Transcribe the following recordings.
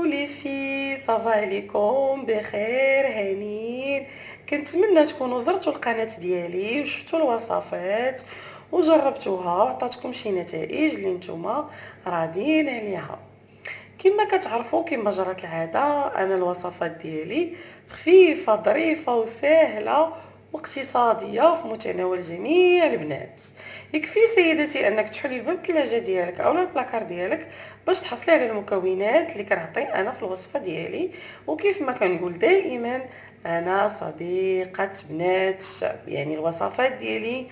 لي في صافا عليكم بخير هانيين. كنتمنى تكونوا زرتوا القناة ديالي وشفتوا الوصفات وجربتوها وعطاتكم شي نتائج اللي نتوما راضيين عليها. كما كتعرفوا كما جرت العاده، انا الوصفات ديالي خفيفه ظريفه وسهله واقتصاديه في متناول جميع البنات. يكفي سيدتي انك تحلي الباب الثلاجه ديالك او البلاكار ديالك باش تحصلي على المكونات اللي كنعطي انا في الوصفه ديالي. وكيف ما كنقول دائما، انا صديقه بنات الشعب، يعني الوصفات ديالي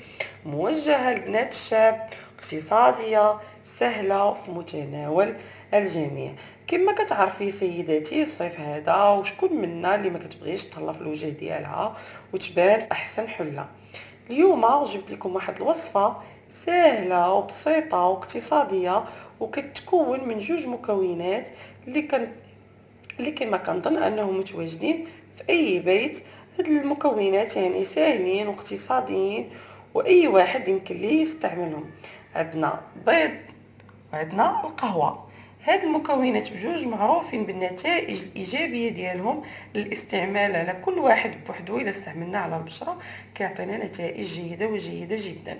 موجهه لبنات الشعب، اقتصاديه سهله وفي متناول الجميع. كما كتعرفي سيداتي، الصيف هذا وشكون منا اللي ما كتبغيش تهلا في الوجه ديالها وتبان في احسن حله. اليوم جبت لكم واحد الوصفه سهله وبسيطه واقتصاديه، وكتكون من جوج مكونات اللي كما كنظن انهم متواجدين في اي بيت. هاد المكونات يعني ساهلين واقتصاديين واي واحد يمكن ليه يستعملهم. عندنا بيض وعندنا القهوه. هاد المكونات بجوج معروفين بالنتائج الايجابيه ديالهم للاستعمال على كل واحد بوحدو. اذا استعملنا على البشره كيعطينا نتائج جيده وجيده جدا.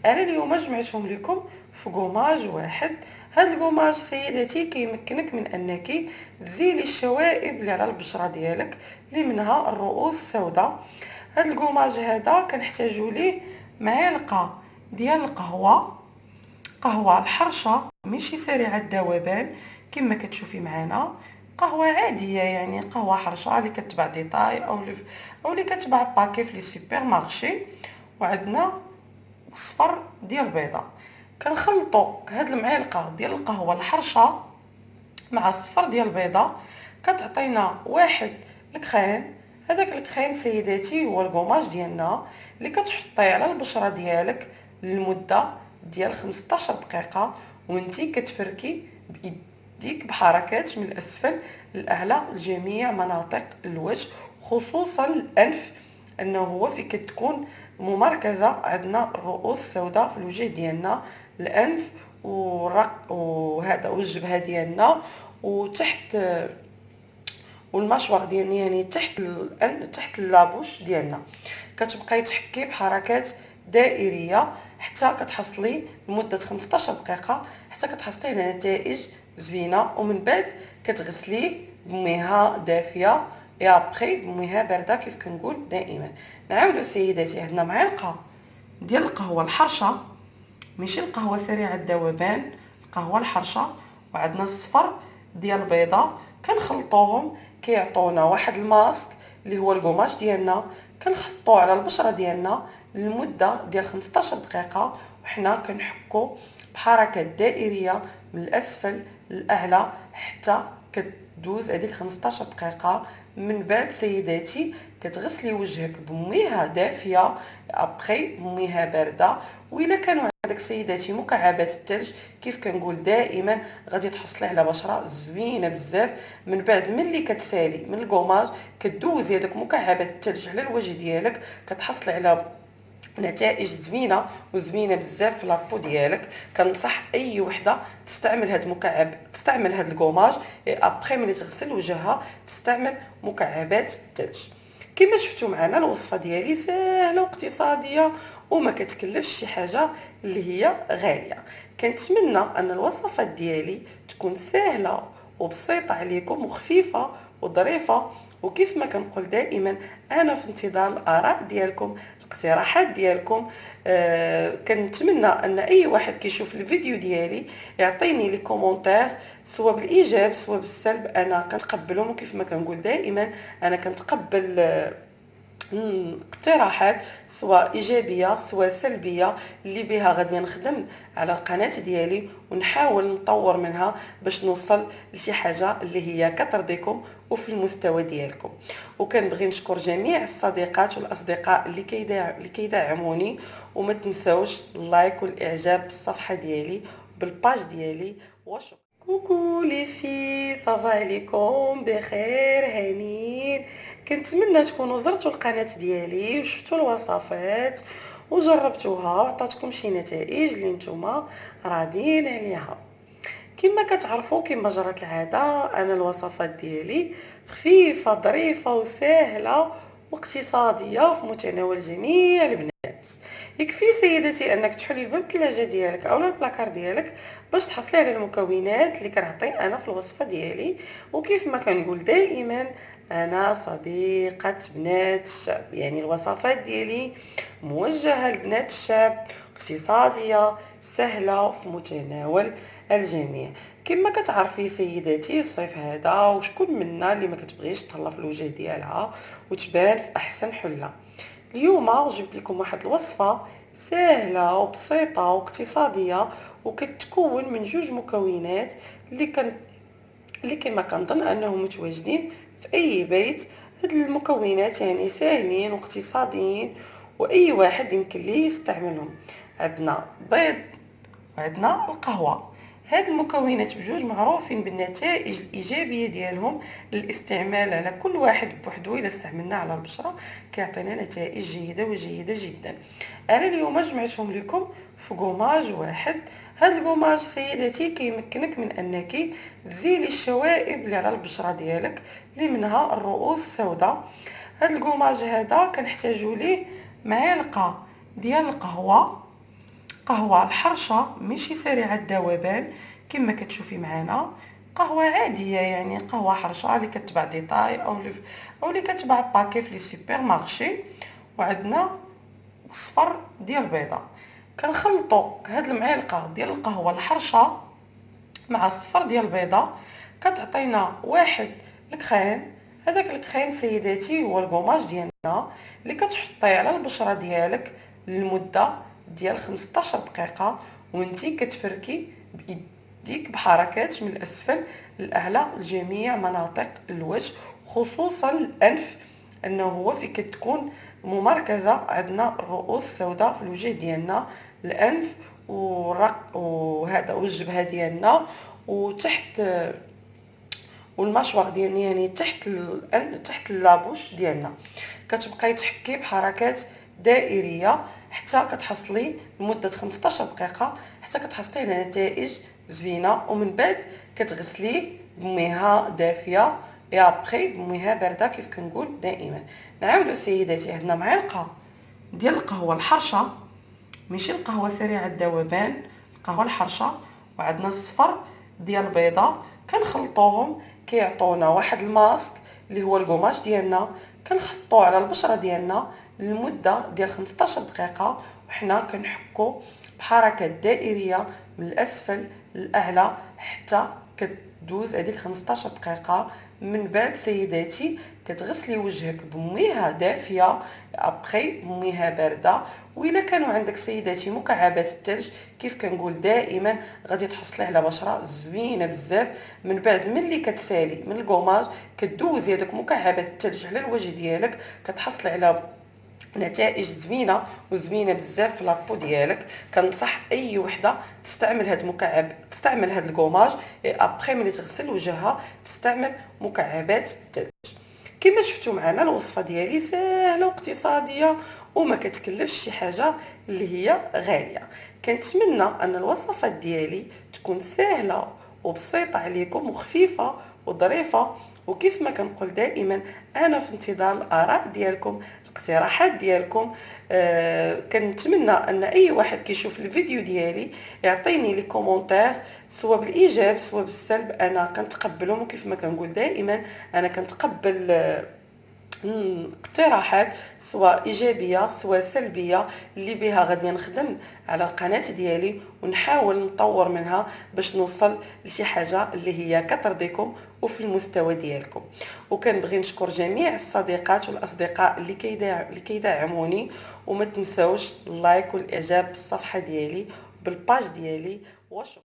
انا اليوم جمعتهم لكم في قماج واحد. هاد القماج سيداتي كيمكنك من انك تزيلي الشوائب اللي على البشره ديالك، اللي منها الرؤوس السوداء. هاد القماج هذا كنحتاجو ليه معلقه ديال القهوه، قهوه الحرشه ماشي سريعه الذوبان كما كتشوفي معنا، قهوه عاديه يعني قهوه حرشه اللي كتباع ديتاي او اللي كتباع باكي في لي سوبر مارشي. وعندنا صفر ديال البيضه. كنخلطوا هاد المعلقه ديال القهوه الحرشه مع الصفر ديال البيضه، كتعطينا واحد الكريم. هذاك الكريم سيداتي هو الكوماج ديالنا اللي كتحطيه على البشره ديالك لمده ديال 15 دقيقه، وانتي كتفركي بايديك بحركات من الاسفل للاعلى لجميع مناطق الوجه، خصوصا الانف، انه هو في كتكون ممركزه عندنا الرؤوس السوداء في الوجه ديالنا، الانف والرق وهذا والجبهه ديالنا وتحت والمشوار ديالنا، يعني تحت لابوش ديالنا. كتبقاي تحكي بحركات دائريه حتى كتحصلي لمده 15 دقيقه حتى كتحصلي على نتائج زوينه. ومن بعد كتغسليه بمياه دافيه يا بخي بمياه بارده كيف كنقول دائما. نعاودوا سيداتي، عندنا معلقه ديال القهوه الحرشه، ماشي القهوه سريعه الذوبان، القهوه الحرشه، وعندنا الصفر ديال البيضه. كنخلطوهم كيعطونا واحد الماسك اللي هو الكوماج ديالنا، كنحطوه على البشره ديالنا لمده ديال 15 دقيقه، وحنا كنحكو بحركات دائريه من الاسفل للاعلى حتى كدوز هذيك 15 دقيقه. من بعد سيداتي كتغسلي وجهك بمياه دافيه ابخي بمياه بارده. والا كانوا عندك سيداتي مكعبات الثلج كيف كنقول دائما غادي تحصلي على بشره زوينه بزاف. من بعد ملي كتسالي من الكوماج كدوزي هذوك مكعبات الثلج على الوجه ديالك، كتحصلي على نتائج زوينه وزوينه بزاف في لابو ديالك. كنصح اي وحده تستعمل هاد المكعب، تستعمل هاد الكوماج ابخي ملي تغسل وجهها تستعمل مكعبات الثلج. كما شفتوا معنا الوصفه ديالي سهله واقتصاديه وما كتكلفش شي حاجه اللي هي غاليه. كنتمنى ان الوصفات ديالي تكون سهله وبسيطه عليكم وخفيفه وظريفه. وكيف ما كنقول دائما، انا في انتظار الاراء ديالكم، الاقتراحات ديالكم. كنتمنى ان اي واحد كيشوف الفيديو ديالي يعطيني لي كومونتير سواء بالايجاب سواء بالسلب، انا كنتقبلهم. وكيف ما كنقول دائما انا كنتقبل اقتراحات سواء ايجابيه سواء سلبيه اللي بها غادي نخدم على القناه ديالي ونحاول نطور منها باش نوصل لشي حاجه اللي هي كترضيكم وفي المستوى ديالكم. وكنبغي نشكر جميع الصديقات والاصدقاء اللي كيدعموني. وما تنساوش اللايك والاعجاب بالصفحه ديالي بالباج ديالي. وشكرا. كوكو لي في صافا عليكم بخير هانيين. كنتمنى تكونوا زرتوا القناه ديالي وشفتوا الوصفات وجربتوها وعطاتكم شي نتائج اللي نتوما راضيين عليها. كما كتعرفوا كما جرت العاده، انا الوصفات ديالي خفيفه ظريفه وسهله واقتصاديه في متناول جميع البنات. يكفي سيدتي انك تحلي الباب الثلاجه ديالك او البلاكار ديالك باش تحصلي على المكونات اللي كنعطي انا في الوصفه ديالي. وكيف ما كنقول دائما، انا صديقه بنات الشعب، يعني الوصفات ديالي موجهه لبنات الشعب، اقتصاديه سهله وفي متناول الجميع. كما كتعرفي سيداتي، الصيف هذا وشكون منا اللي ما كتبغيش تهلا في الوجه ديالها وتبان في احسن حله. اليوم جبت لكم واحد الوصفه سهله وبسيطه واقتصاديه، وكتكون من جوج مكونات اللي كما كنظن انهم متواجدين في اي بيت. هاد المكونات يعني ساهلين واقتصاديين واي واحد يمكن ليه يستعملهم. عندنا بيض وعندنا القهوه. هاد المكونات بجوج معروفين بالنتائج الايجابيه ديالهم للاستعمال على كل واحد بوحدو. اذا استعملنا على البشره كيعطينا نتائج جيده وجيده جدا. انا اليوم جمعتهم لكم في قماج واحد. هاد القماج سيداتي كيمكنك من انك تزيلي الشوائب اللي على البشره ديالك، اللي منها الرؤوس السوداء. هاد القماج هذا كنحتاجو ليه معلقه ديال القهوه، قهوه الحرشه ماشي سريعه الذوبان كما كتشوفي معنا، قهوه عاديه يعني قهوه حرشه اللي كتباع ديتاي او اللي كتباع باكي في لي سوبر مارشي. وعندنا صفر ديال البيضه. كنخلطوا هاد المعلقه ديال القهوه الحرشه مع الصفر ديال البيضه، كتعطينا واحد الكريم. هذاك الكريم سيداتي هو الكوماج ديالنا اللي كتحطيه على البشره ديالك لمده ديال 15 دقيقه، وانتي كتفركي بايديك بحركات من الاسفل للاعلى لجميع مناطق الوجه، خصوصا الانف، انه هو في كتكون ممركزه عندنا الرؤوس السوداء في الوجه ديالنا، الانف وهذا والجبهه ديالنا وتحت والمشوار ديالنا، يعني تحت لابوش ديالنا. كتبقاي تحكي بحركات دائريه حتى كتحصلي لمده 15 دقيقه، حتى كتحصلي على نتائج زوينه. ومن بعد كتغسليه بمياه دافيه يا بخي بمياه بارده كيف كنقول دائما. نعاودوا سيداتي، عندنا معلقه ديال القهوه الحرشه، ماشي القهوه سريعه الذوبان، القهوه الحرشه، وعندنا الصفر ديال البيضه. كنخلطوهم كيعطونا واحد الماسك اللي هو الكوماج ديالنا، كنحطوه على البشره ديالنا لمده ديال 15 دقيقه، وحنا كنحكو بحركات دائريه من الاسفل للاعلى حتى كدوز هذيك 15 دقيقه. من بعد سيداتي كتغسلي وجهك بمياه دافيه ابخي بمياه بارده. والا كانوا عندك سيداتي مكعبات الثلج كيف كنقول دائما غادي تحصلي على بشره زوينه بزاف. من بعد ملي كتسالي من الكوماج كدوزي هذوك مكعبات الثلج على الوجه ديالك، كتحصلي على نتائج زوينه بزاف في لابو ديالك. كنصح اي وحده تستعمل هاد المكعب، تستعمل هاد الكوماج ابخي ملي تغسل وجهها تستعمل مكعبات الثلج. كما شفتوا معنا الوصفه ديالي سهله واقتصاديه وما كتكلفش شي حاجه اللي هي غاليه. كنتمنى ان الوصفات ديالي تكون سهله وبسيطه عليكم وخفيفه وظريفه. وكيف ما كنقول دائما، انا في انتظار الاراء ديالكم، الاقتراحات ديالكم. كنتمنى ان اي واحد كيشوف الفيديو ديالي يعطيني لي كومونتير، سواء بالايجاب سواء بالسلب، انا كنتقبلهم. وكيف ما كنقول دائما انا كنتقبل اقتراحات سواء ايجابيه سواء سلبيه اللي بها غادي نخدم على القناه ديالي ونحاول نطور منها باش نوصل لشي حاجه اللي هي كترضيكم وفي المستوى ديالكم. وكنبغي نشكر جميع الصديقات والاصدقاء اللي كيدعموني. وما تنساوش اللايك والاعجاب بالصفحه ديالي بالباج ديالي. وشكرا.